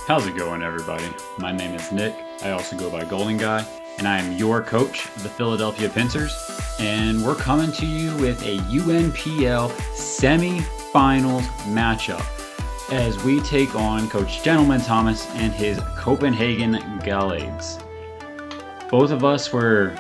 How's it going, everybody? My name is Nick. I also go by Golden Guy, and I am your coach of the Philadelphia Pinsirs. And we're coming to you with a UNPL semi-finals matchup as we take on Coach Gentleman Thomas and his Copenhagen Gallades. Both of us were.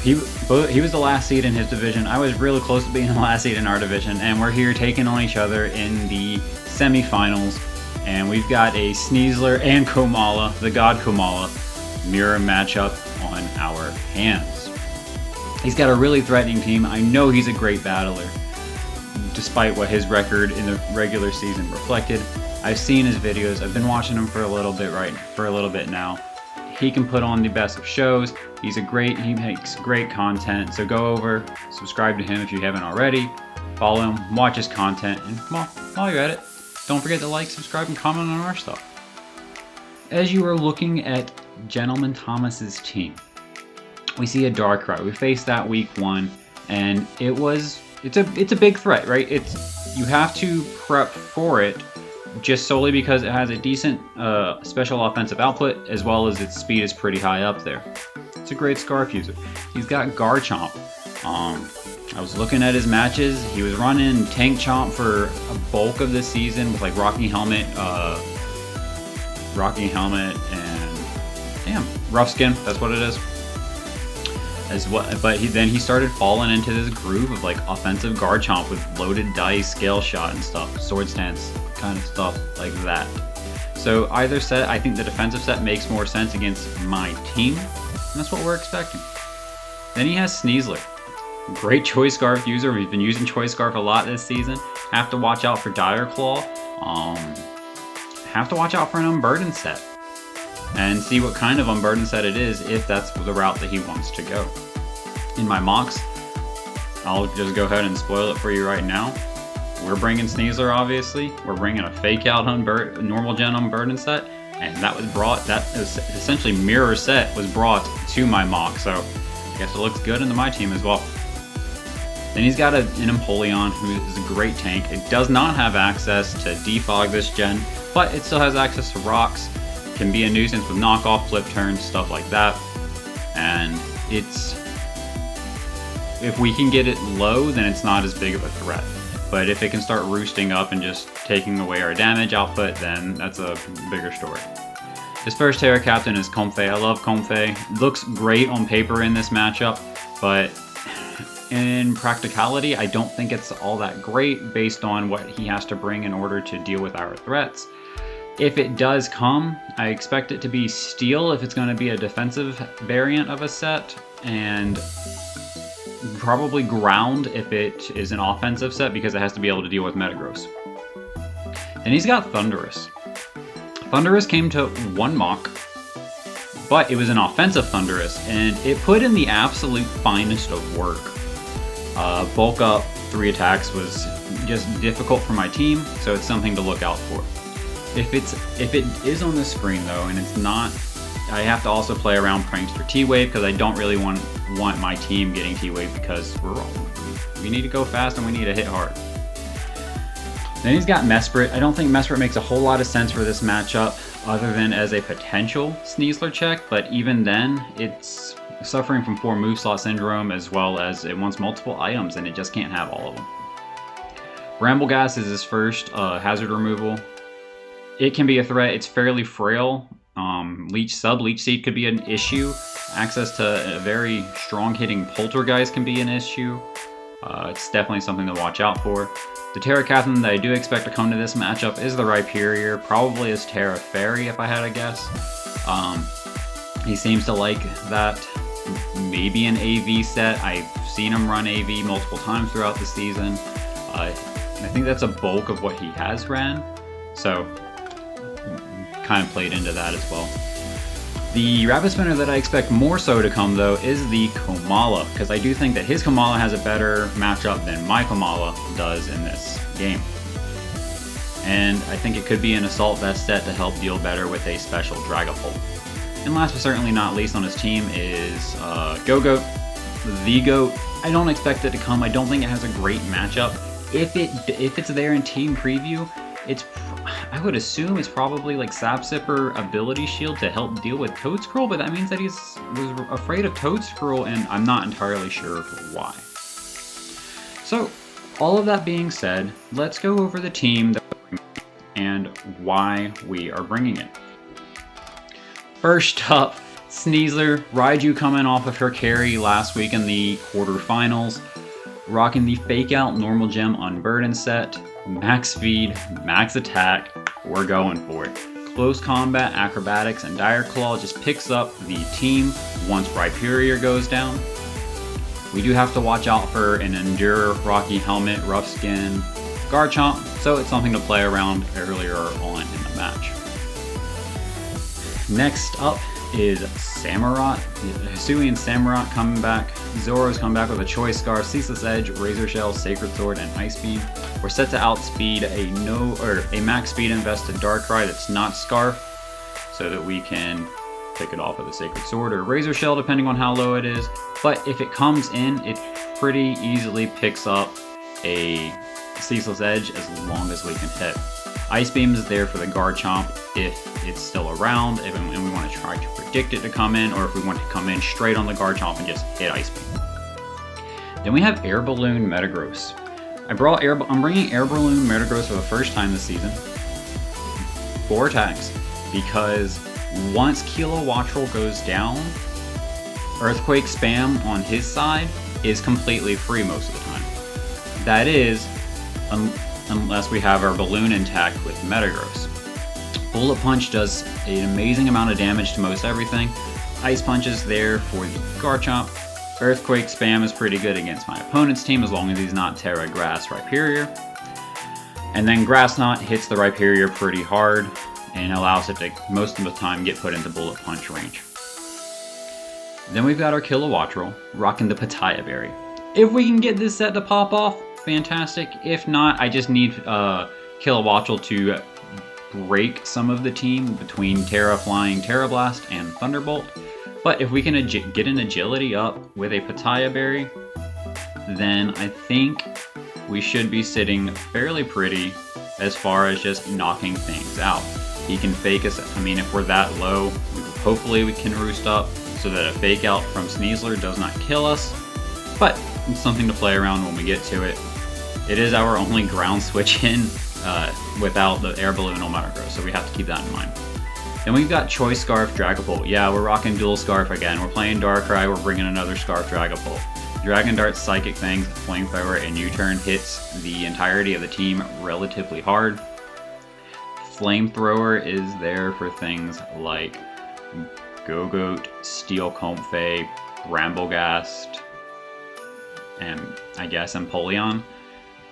He was the last seed in his division. I was really close to being the last seed in our division, and we're here taking on each other in the semifinals. And we've got a Sneasler and Komala, the God Komala, mirror matchup on our hands. He's got a really threatening team. I know he's a great battler, despite what his record in the regular season reflected. I've seen his videos. I've been watching him for a little bit now. He can put on the best of shows. He makes great content. So go over, subscribe to him if you haven't already. Follow him, watch his content, and while you're at it, don't forget to like, subscribe, and comment on our stuff. As you are looking at Gentleman Thomas's team, we see a Darkrai. We faced that week 1, and it's a big threat, right? You have to prep for it just solely because it has a decent special offensive output, as well as its speed is pretty high up there. It's a great Scarf user. He's got Garchomp. I was looking at his matches. He was running Tank Chomp for a bulk of the season with like Rocky Helmet, and Rough Skin. That's what it is. But then he started falling into this groove of like offensive Garchomp with loaded dice, Scale Shot, and stuff, Sword Stance kind of stuff like that. So either set, I think the defensive set makes more sense against my team, and that's what we're expecting. Then he has Sneasler. Great Choice Scarf user. We've been using Choice Scarf a lot this season. Have to watch out for Dire Claw. Have to watch out for an Unburdened set. And see what kind of Unburdened set it is if that's the route that he wants to go. In my mocks, I'll just go ahead and spoil it for you right now. We're bringing Sneasler, obviously. We're bringing a fake out normal gen Unburdened set. And that is essentially mirror set was brought to my mock. So I guess it looks good into my team as well. Then he's got an Empoleon, who is a great tank. It does not have access to defog this gen, but it still has access to rocks. Can be a nuisance with knockoff, flip turns, stuff like that. And if we can get it low, then it's not as big of a threat. But if it can start roosting up and just taking away our damage output, then that's a bigger story. His first Terra Captain is Comfey. I love Comfey. Looks great on paper in this matchup, but in practicality, I don't think it's all that great based on what he has to bring in order to deal with our threats. If it does come, I expect it to be Steel if it's going to be a defensive variant of a set, and probably Ground if it is an offensive set because it has to be able to deal with Metagross. Then he's got Thundurus. Thundurus came to 1 mock, but it was an offensive Thundurus, and it put in the absolute finest of work. Bulk up 3 attacks was just difficult for my team, so it's something to look out for. If it is on the screen though, and it's not, I have to also play around Prankster T-Wave because I don't really want my team getting T-Wave because we need to go fast and we need to hit hard. Then he's got Mesprit. I don't think Mesprit makes a whole lot of sense for this matchup other than as a potential Sneasler check, but even then, it's suffering from 4 move slot syndrome as well as it wants multiple items and it just can't have all of them. Brambleghast is his first hazard removal. It can be a threat. It's fairly frail. Leech Seed could be an issue. Access to a very strong hitting Poltergeist can be an issue. It's definitely something to watch out for. The Terra Captain that I do expect to come to this matchup is the Rhyperior, probably as Terra Fairy if I had to guess. He seems to like that. Maybe an AV set. I've seen him run AV multiple times throughout the season. I think that's a bulk of what he has ran. So kind of played into that as well. The Rapid Spinner that I expect more so to come though is the Komala, because I do think that his Komala has a better matchup than my Komala does in this game. And I think it could be an Assault Vest set to help deal better with a special Dragapult. And last but certainly not least on his team is Go-Goat, the GOAT. I don't expect it to come. I don't think it has a great matchup. If it's there in team preview, I would assume it's probably like Sap Sipper ability shield to help deal with Toad Scroll, but that means that was afraid of Toad Scroll, and I'm not entirely sure why. So, all of that being said, let's go over the team that and why we are bringing it. First up, Sneasler. Raiju coming off of her carry last week in the quarterfinals. Rocking the Fake Out Normal Gem Unburden set. Max speed, max attack, we're going for it. Close combat, acrobatics, and Dire Claw just picks up the team once Rhyperior goes down. We do have to watch out for an Endure, Rocky Helmet, Rough Skin, Garchomp, so it's something to play around earlier on in the match. Next up is Samurott. Hisuian Samurott coming back. Zoro's come back with a Choice Scarf, Ceaseless Edge, Razor Shell, Sacred Sword, and Ice Beam. We're set to outspeed a max speed invested Darkrai that's not Scarf, so that we can pick it off with a Sacred Sword or Razor Shell depending on how low it is. But if it comes in, it pretty easily picks up a Ceaseless Edge as long as we can hit. Ice Beam is there for the Garchomp if it's still around, and we want to try to predict it to come in, or if we want to come in straight on the Garchomp and just hit Ice Beam. Then we have Air Balloon Metagross. I'm bringing Air Balloon Metagross for the first time this season. 4 attacks, because once Kilowattrel goes down, Earthquake spam on his side is completely free most of the time. That is, unless we have our balloon intact with Metagross. Bullet Punch does an amazing amount of damage to most everything. Ice Punch is there for the Garchomp. Earthquake spam is pretty good against my opponent's team as long as he's not Terra, Grass, Rhyperior. And then Grass Knot hits the Rhyperior pretty hard and allows it to most of the time get put into Bullet Punch range. Then we've got our Kilowattrel rocking the Pitaya Berry. If we can get this set to pop off, fantastic. If not, I just need Kilowattrel to break some of the team between Terra Flying, Terra Blast, and Thunderbolt. But if we can get an agility up with a Pitaya Berry, then I think we should be sitting fairly pretty as far as just knocking things out. He can fake us. I mean, if we're that low, hopefully we can roost up so that a Fake Out from Sneasler does not kill us. But it's something to play around when we get to it. It is our only ground switch in without the Air Balloon on Metagross, so we have to keep that in mind. Then we've got Choice Scarf, Dragapult. Yeah, we're rocking dual Scarf again. We're playing Darkrai, we're bringing another Scarf Dragapult. Dragon Dart, Psychic Fangs, Flamethrower, and U-Turn hits the entirety of the team relatively hard. Flamethrower is there for things like Gogoat, Steel Comfey, Bramblegast, and I guess Empoleon.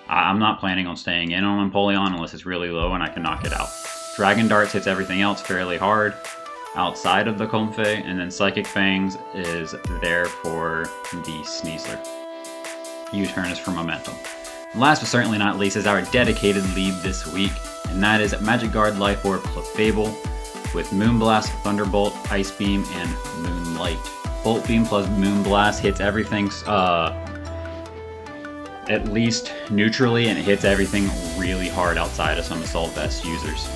I'm not planning on staying in on Empoleon unless it's really low and I can knock it out. Dragon Darts hits everything else fairly hard outside of the Comfey, and then Psychic Fangs is there for the Sneasler. U-Turn is for momentum. And last but certainly not least is our dedicated lead this week, and that is Magic Guard, Life Orb, Clefable with Moonblast, Thunderbolt, Ice Beam, and Moonlight. Bolt Beam plus Moonblast hits everything at least neutrally, and it hits everything really hard outside of some Assault Vest users.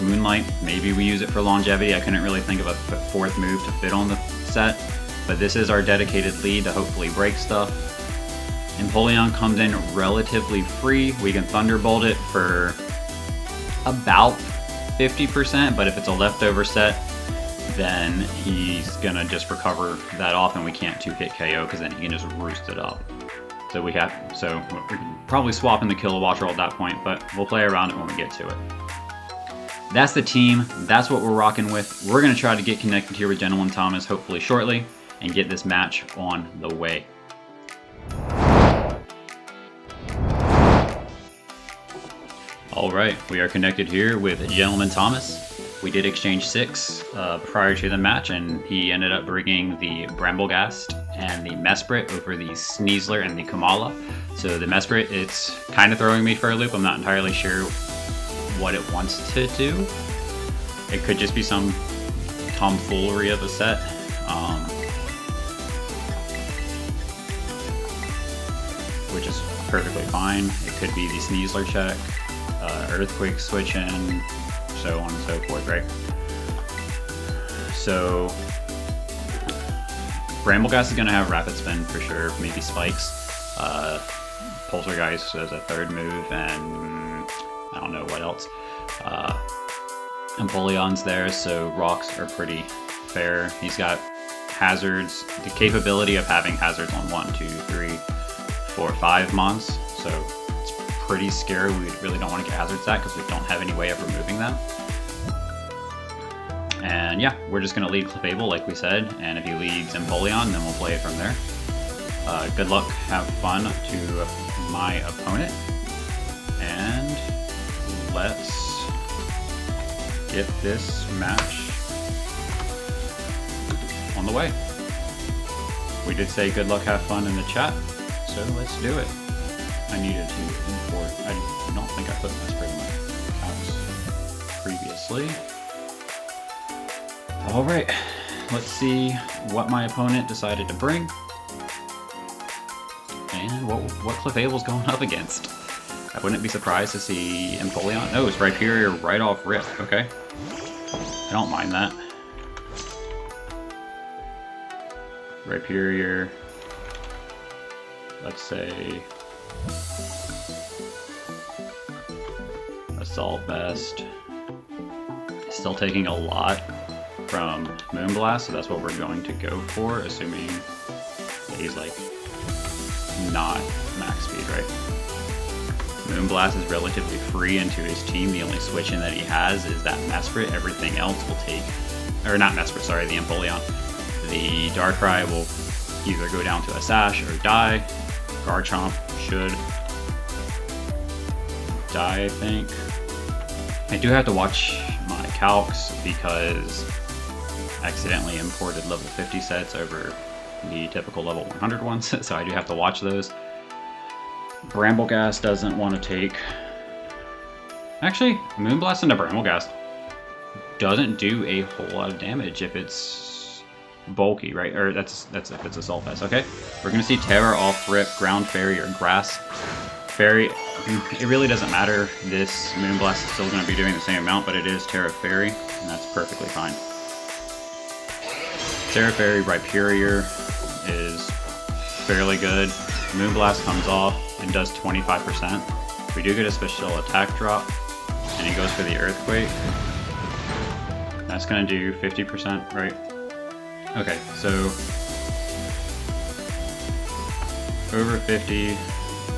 Moonlight, maybe we use it for longevity. I couldn't really think of a fourth move to fit on the set, but this is our dedicated lead to hopefully break stuff. Empoleon comes in relatively free. We can Thunderbolt it for about 50%, but if it's a leftover set, then he's gonna just recover that off and we can't 2-hit KO because then he can just roost it up. So we can probably swap in the Kilowattrel at that point, but we'll play around it when we get to it. That's the team, that's what we're rocking with. We're gonna try to get connected here with Gentleman Thomas hopefully shortly and get this match on the way. Alright, we are connected here with Gentleman Thomas. We did exchange 6 prior to the match, and he ended up bringing the Bramblegast and the Mesprit over the Sneasler and the Kamala. So the Mesprit, it's kind of throwing me for a loop. I'm not entirely sure what it wants to do. It could just be some tomfoolery of a set. Which is perfectly fine. It could be the Sneasler check. earthquake switching, so on and so forth, right? So Brambleghast is going to have rapid spin for sure, maybe spikes. Poltergeist as a third move, and I don't know what else. Empoleon's there, so rocks are pretty fair. He's got hazards, the capability of having hazards on 1, 2, 3, 4, 5 mons, so it's pretty scary. We really don't want to get hazards that because we don't have any way of removing them. And yeah, we're just going to lead Clefable like we said, and if he leads Empoleon, then we'll play it from there. Good luck, have fun to my opponent, and let's get this match on the way. We did say good luck, have fun in the chat, so let's do it. I needed to import, I don't think I put this pretty much counts previously. Alright, let's see what my opponent decided to bring and what Clefable's going up against. I wouldn't be surprised to see Empoleon. Oh, it's Rhyperior right off rip. Okay. I don't mind that. Rhyperior. Let's say Assault Vest. Still taking a lot from Moonblast, so that's what we're going to go for, assuming that he's like not max speed, right? Moonblast is relatively free into his team. The only switch-in that he has is that Mesprit. Everything else will take, or not Mesprit, sorry, the Empoleon. The Darkrai will either go down to a Sash or die. Garchomp should die, I think. I do have to watch my calcs because I accidentally imported level 50 sets over the typical level 100 ones, so I do have to watch those. Brambleghast doesn't want to take... Actually, Moonblast into Brambleghast doesn't do a whole lot of damage if it's bulky, right? Or that's if it's Assault Vest. Okay, we're gonna see Terra off rip, Ground Fairy or Grass Fairy. It really doesn't matter. This Moonblast is still gonna be doing the same amount, but it is Terra Fairy, and that's perfectly fine. Terra Fairy Rhyperior is fairly good. Moonblast comes off and does 25%. We do get a special attack drop, and he goes for the Earthquake. That's gonna do 50%, right? Okay, so over 50,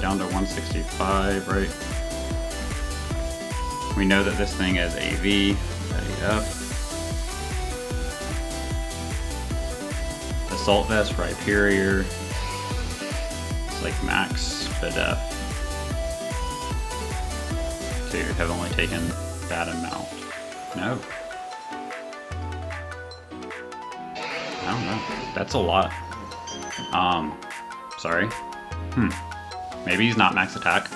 down to 165, right? We know that this thing is AV, AF. Assault Vest, Rhyperior. It's like max Fidef to have only taken that amount. No. I don't know. That's a lot. Sorry. Maybe he's not max attack.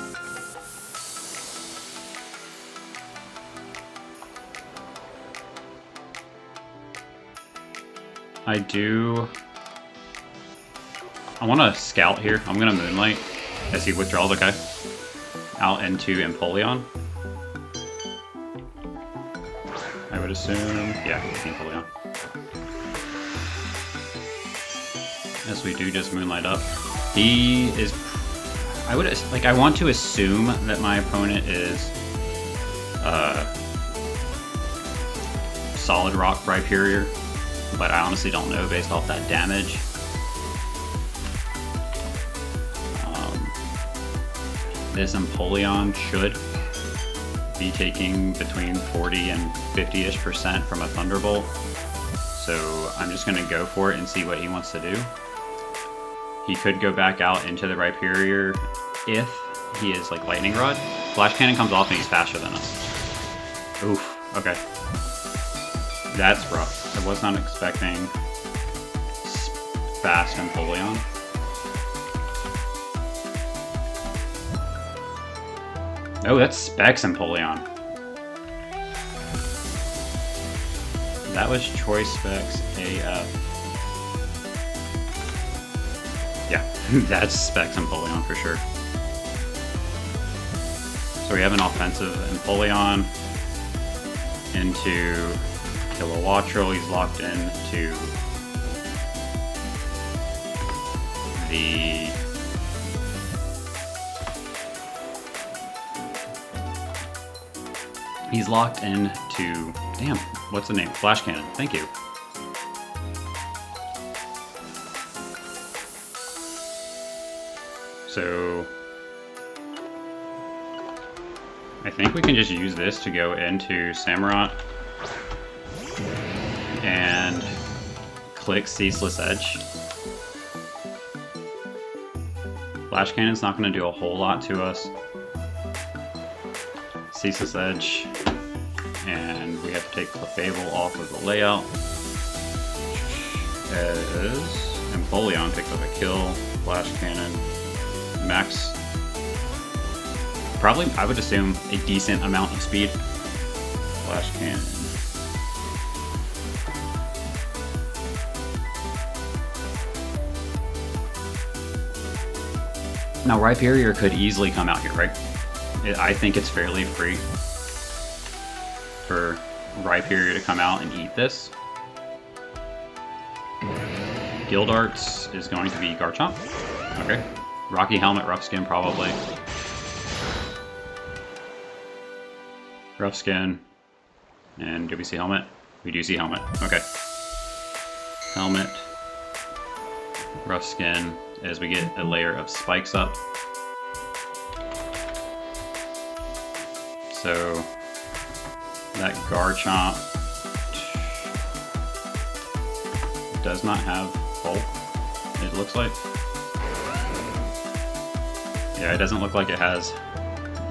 I want to scout here. I'm going to Moonlight as he withdraws, okay? Out into Empoleon. I would assume, yeah, Empoleon. As we do just Moonlight up. He is, I want to assume that my opponent is Solid Rock Rhyperior, but I honestly don't know based off that damage. This Empoleon should be taking between 40 and 50-ish% from a Thunderbolt. So I'm just going to go for it and see what he wants to do. He could go back out into the Rhyperior if he is like Lightning Rod. Flash Cannon comes off and he's faster than us. Oof, okay. That's rough. I was not expecting fast Empoleon. Oh, that's Specs Empoleon. That was Choice Specs AF. Yeah, that's Specs Empoleon for sure. So we have an offensive Empoleon into Kilowattrel. He's locked into the damn, what's the name? Flash Cannon. Thank you. So I think we can just use this to go into Samurott and click Ceaseless Edge. Flash Cannon's not going to do a whole lot to us. Ceaseless Edge, and we have to take Clefable off of the layout. As Empoleon picks up a kill, Flash Cannon, max, probably, I would assume, a decent amount of speed. Flash Cannon. Now, Rhyperior could easily come out here, right? I think it's fairly free for Rhyperior to come out and eat this. Guildarts is going to be Garchomp. Okay. Rocky Helmet, Rough Skin, probably. Rough Skin. And do we see Helmet? We do see Helmet. Okay. Helmet. Rough Skin as we get a layer of spikes up. So that Garchomp does not have bulk, it looks like. Yeah, it doesn't look like it has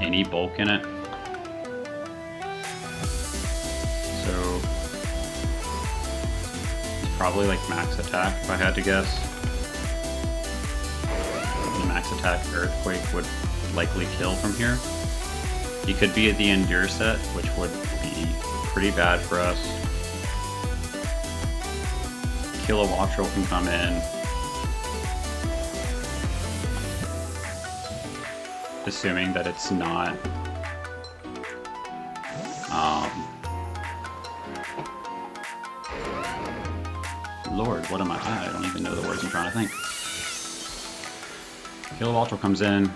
any bulk in it. So it's probably like max attack if I had to guess. The max attack Earthquake would likely kill from here. He could be at the Endure set, which would be pretty bad for us. Kilowattrel can come in. Assuming that it's not Lord, what am I don't even know the words I'm trying to think. Kilowattrel comes in,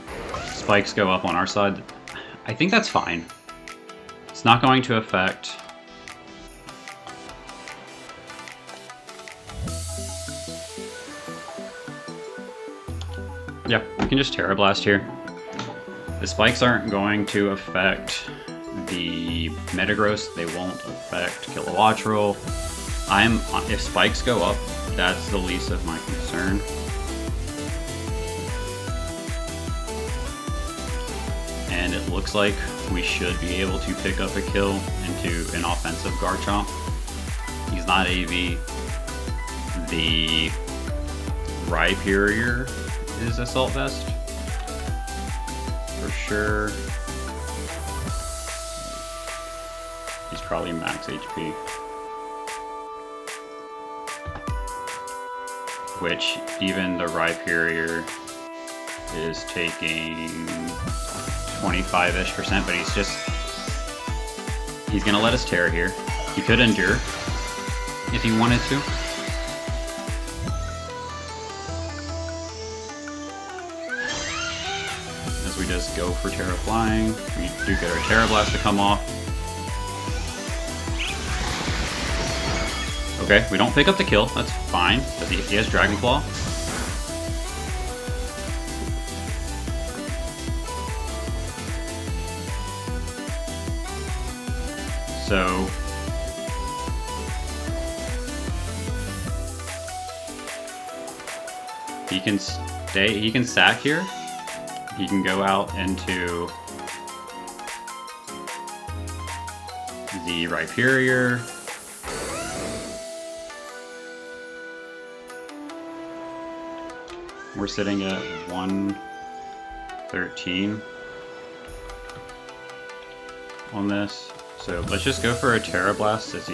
spikes go up on our side. I think that's fine. It's not going to affect yeah, we can just Terra Blast here. The spikes aren't going to affect the Metagross, they won't affect Kilowattrel. If spikes go up, that's the least of my concern. And it looks like we should be able to pick up a kill into an offensive Garchomp. He's not AV. The Rhyperior is Assault Vest. For sure. He's probably max HP. Which even the Rhyperior is taking 25-ish %, but he's gonna let us Terra here. He could Endure if he wanted to. As we just go for Terra Flying, we do get our Terra Blast to come off. Okay, we don't pick up the kill, that's fine, because he has Dragon Claw. So he can stay, he can sack here. He can go out into the Rhyperior. We're sitting at 113 on this. So let's just go for a Terra Blast as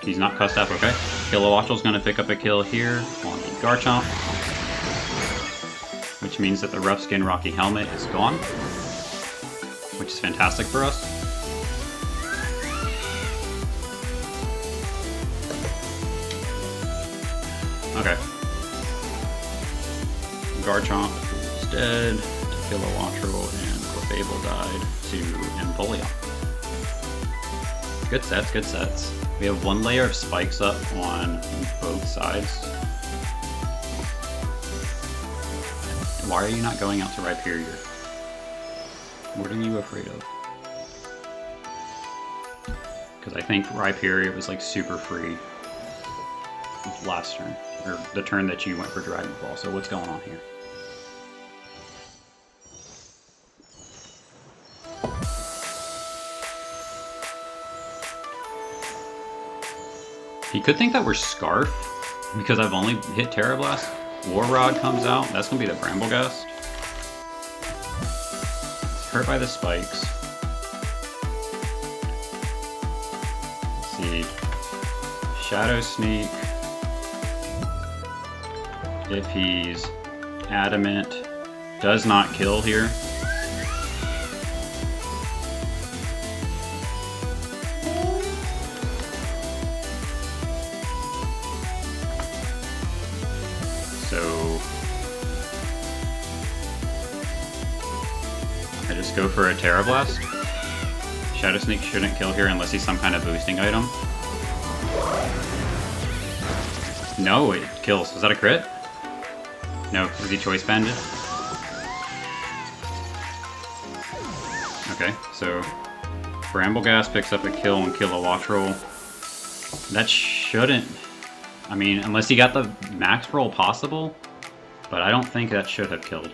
he's not cussed up, okay? Kilowattrel's gonna pick up a kill here on the Garchomp, which means that the Rough Skin Rocky Helmet is gone, which is fantastic for us. Okay. Garchomp is dead. Kilowattrel and Clefable died to Empoleon. Good sets, good sets. We have one layer of spikes up on both sides. Why are you not going out to Rhyperior? What are you afraid of? Because I think Rhyperior was like super free last turn, or the turn that you went for Dragon Ball. So what's going on here? He could think that we're Scarf, because I've only hit Terra Blast. War Rod comes out, that's going to be the Bramblegast. It's hurt by the spikes. Let's see. Shadow Sneak. If he's Adamant, does not kill here. So I just go for a Terra Blast. Shadow Sneak shouldn't kill here unless he's some kind of boosting item. No, it kills. Was that a crit? No, was he Choice Banded? Okay, so Brambleghast picks up a kill on Kilowattrel. That shouldn't... I mean, unless he got the max roll possible, but I don't think that should have killed.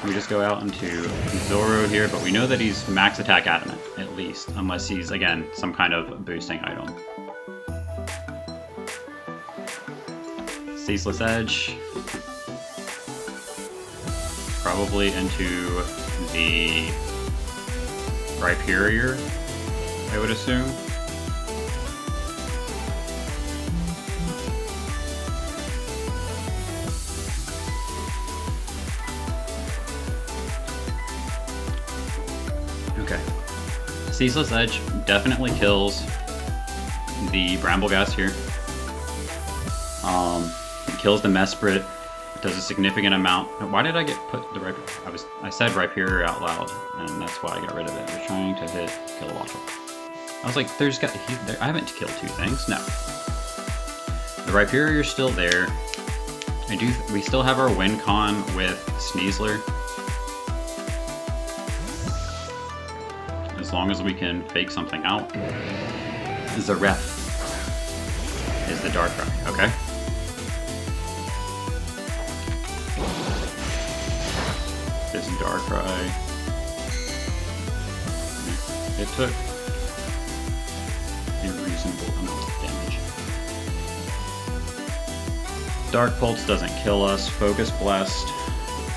We just go out into Zoro here, but we know that he's max attack adamant, at least, unless he's, again, some kind of boosting item. Ceaseless Edge. Probably into the Rhyperior, I would assume. Okay. Ceaseless Edge definitely kills the Brambleghast here. It kills the Mesprit. It does a significant amount. Why did I get put the Rhyperior? I said Rhyperior out loud, and that's why I got rid of it. I was trying to hit Kilowattrel. I was like, I haven't killed two things. No. The Rhyperior's still there. We still have our win con with Sneasler. As long as we can fake something out. The ref is the Darkrai, okay? This Darkrai. It took a reasonable amount of damage. Dark Pulse doesn't kill us. Focus Blast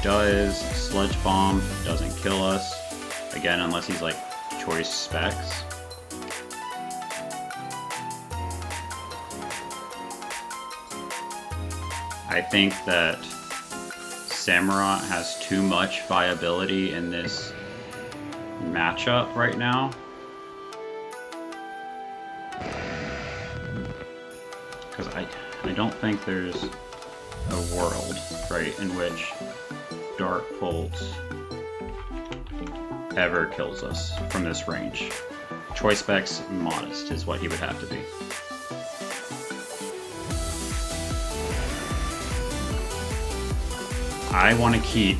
does. Sludge Bomb doesn't kill us. Again, unless he's like choice specs. I think that Samurott has too much viability in this matchup right now. Because I don't think there's a world, right, in which Dark Pulse ever kills us from this range. Choice specs modest is what he would have to be. I want to keep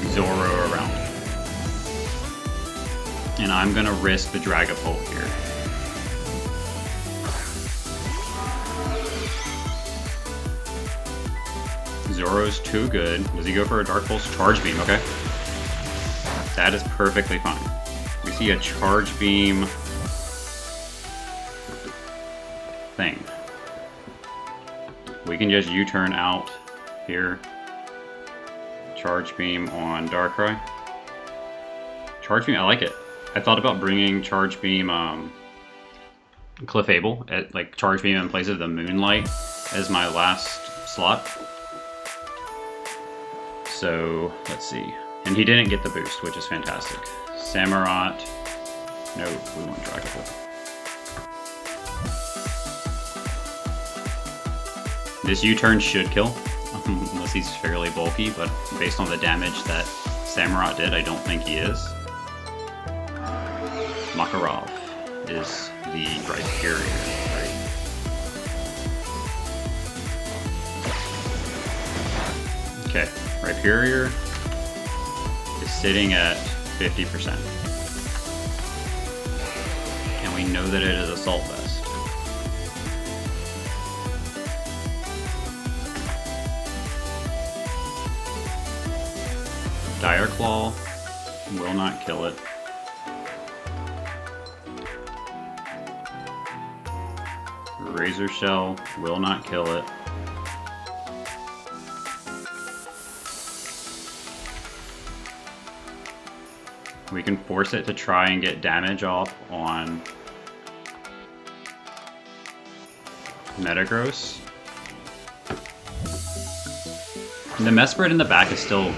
Zoro around. And I'm going to risk the Dragapult here. Zoro's too good. Does he go for a Dark Pulse? Charge Beam, okay. That is perfectly fine. We see a Charge Beam thing. We can just U-turn out here. Charge Beam on Darkrai. Charge Beam, I like it. I thought about bringing Charge Beam Clefable, at like Charge Beam in place of the Moonlight as my last slot. So, let's see. And he didn't get the boost, which is fantastic. Samurott. No, we want Dragapult. This U-turn should kill, unless he's fairly bulky, but based on the damage that Samurott did, I don't think he is. Makarov is the Rhyperior, right? Okay, Rhyperior is sitting at 50%. And we know that it is Assault Vest. Dire Claw will not kill it. Razor Shell will not kill it. We can force it to try and get damage off on Metagross. And the Mesprit in the back is still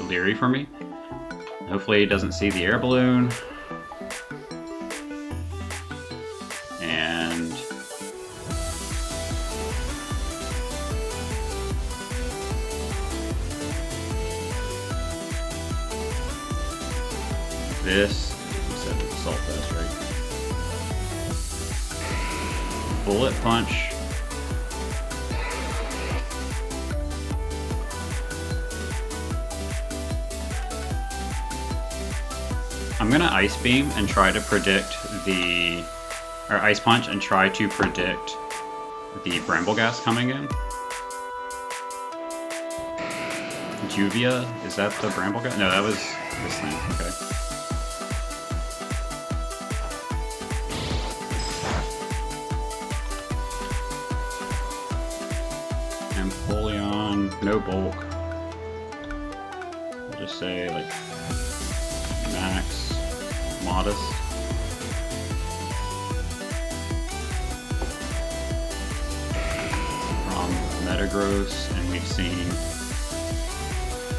leery for me. Hopefully he doesn't see the air balloon. And this, you said it's Assault Vest, right? Bullet Punch. I'm gonna Ice Beam and try to predict or Ice Punch and try to predict the Bramble Gas coming in. Juvia, is that the Bramble Gas? No, that was this thing, okay. Empoleon, no bulk. I'll just say like max. Modest. From Metagross, and we've seen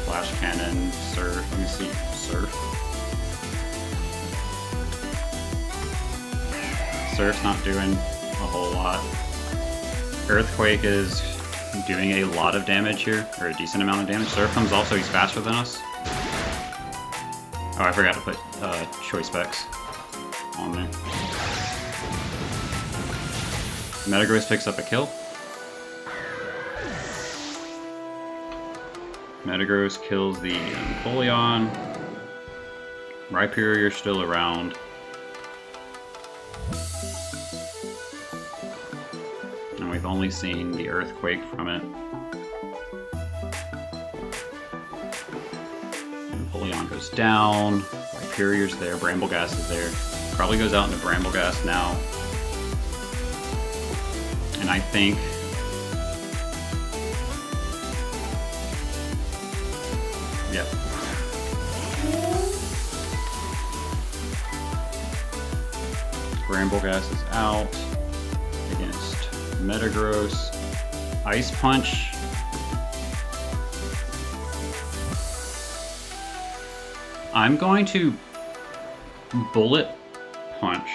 Flash Cannon, Surf. Let me see, Surf. Surf's not doing a whole lot. Earthquake is doing a lot of damage here, or a decent amount of damage. Surf comes also, he's faster than us. Oh, I forgot to put Choice Specs on there. Metagross picks up a kill. Metagross kills the Empoleon. Rhyperior still around. And we've only seen the Earthquake from it. Empoleon goes down. Rhyperior's there. Bramble Gas is there. Probably goes out into Bramble Gas now. And I think yep. Bramble Gas is out against Metagross. Ice Punch. I'm going to Bullet Punch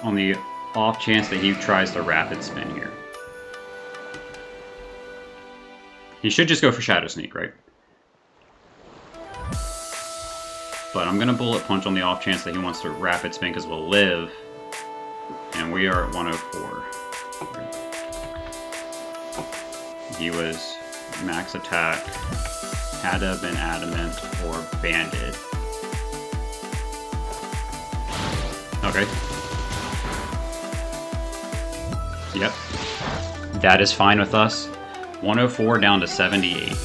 on the off chance that he tries the Rapid Spin here. He should just go for Shadow Sneak, right? But I'm going to Bullet Punch on the off chance that he wants to Rapid Spin because we'll live. And we are at 104. He was max attack, had to have been Adamant or Banded. Okay. Yep. That is fine with us. 104 down to 78.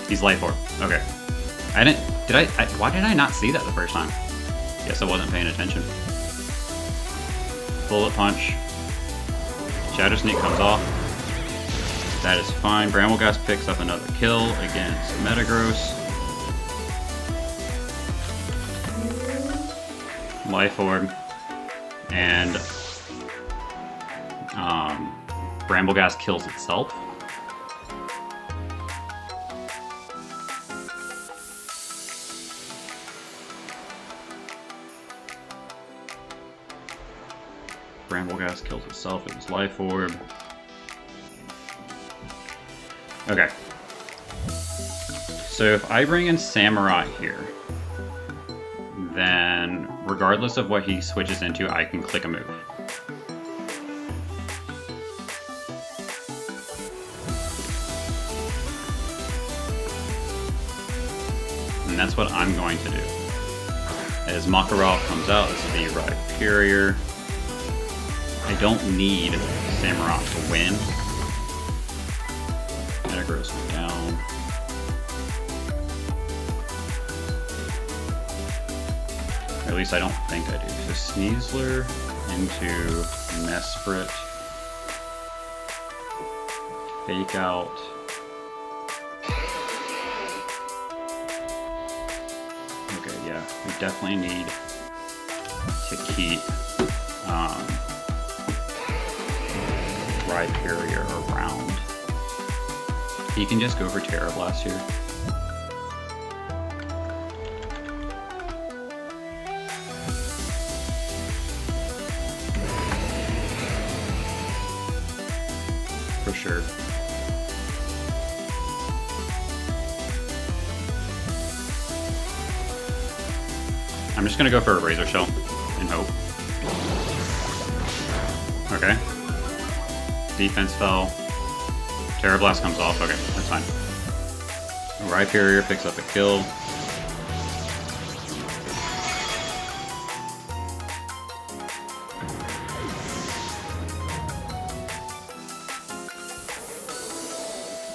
He's Life Orb. Okay. Why did I not see that the first time? Guess I wasn't paying attention. Bullet Punch. Shadow Sneak comes off. That is fine. Bramble Gas picks up another kill against Metagross. Life Orb. and Bramble Gas kills itself. Bramble Gas kills itself, it was Life Orb. Okay. So if I bring in Samurott here, then regardless of what he switches into, I can click a move. And that's what I'm going to do. As Makarov comes out, this is the Rhyperior. I don't need Samurott to win. Metagross me down. Or at least I don't think I do. So Sneasler into Mesprit. Fake Out. Okay, yeah, we definitely need to keep Rhyperior around. He can just go for Terra Blast here. For sure. I'm just gonna go for a Razor Shell and hope. Okay. Defense fell. Terra Blast comes off. Okay, that's fine. Rhyperior picks up a kill.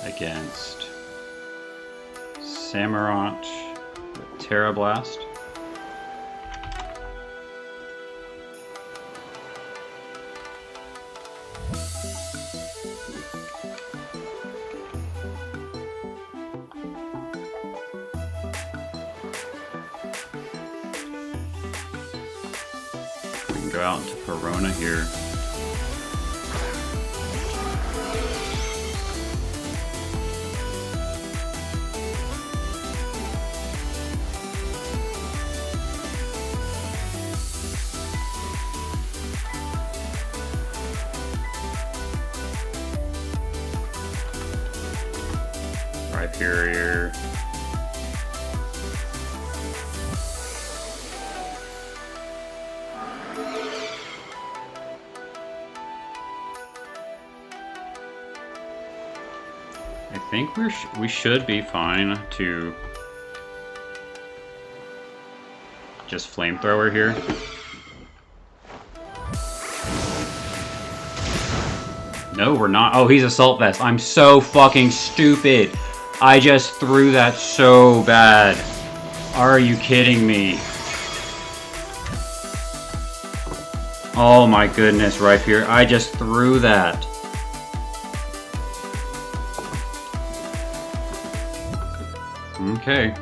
Against Samurott with Terra Blast. Go out into Corona here. Rhyperior. I think we should be fine to just Flamethrower here. No, we're not. Oh, he's Assault Vest. I'm so fucking stupid. I just threw that so bad. Are you kidding me? Oh my goodness, right here. I just threw that. Okay.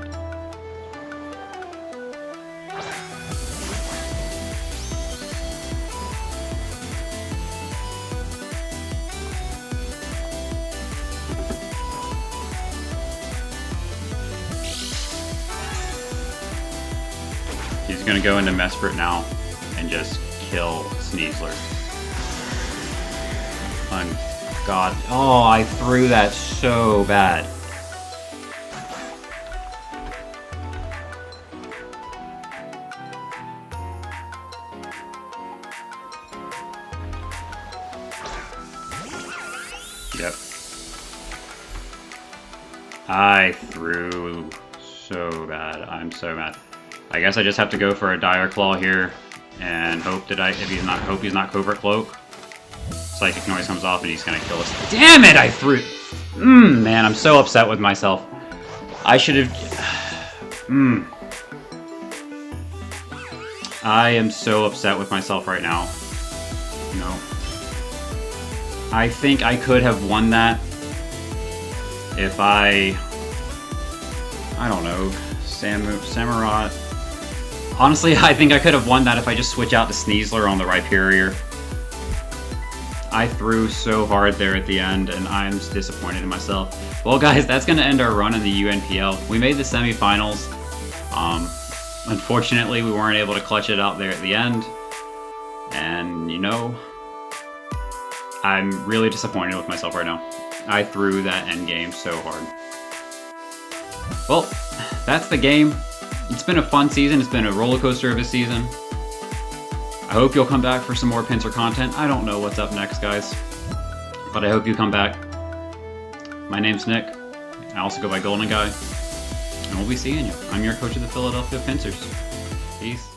He's gonna go into Mesprit now and just kill Sneasler. God. Oh, I threw that so bad. Yep. I threw so bad. I'm so mad. I guess I just have to go for a Dire Claw here and hope that hope he's not Covert Cloak. Psychic Noise comes off and he's gonna kill us. Damn it! I threw. Man, I'm so upset with myself. I should have. I am so upset with myself right now. No. I think I could have won that if I don't know, Samurott Honestly, I think I could have won that if I just switch out to Sneasler on the Rhyperior. I threw so hard there at the end, and I'm disappointed in myself. Well, guys, that's going to end our run in the UNPL. We made the semifinals. Unfortunately, we weren't able to clutch it out there at the end. And, you know, I'm really disappointed with myself right now. I threw that end game so hard. Well, that's the game. It's been a fun season. It's been a roller coaster of a season. I hope you'll come back for some more Pinsir content. I don't know what's up next, guys, but I hope you come back. My name's Nick. I also go by Golden Guy, and we'll be seeing you. I'm your coach of the Philadelphia Pinsirs. Peace.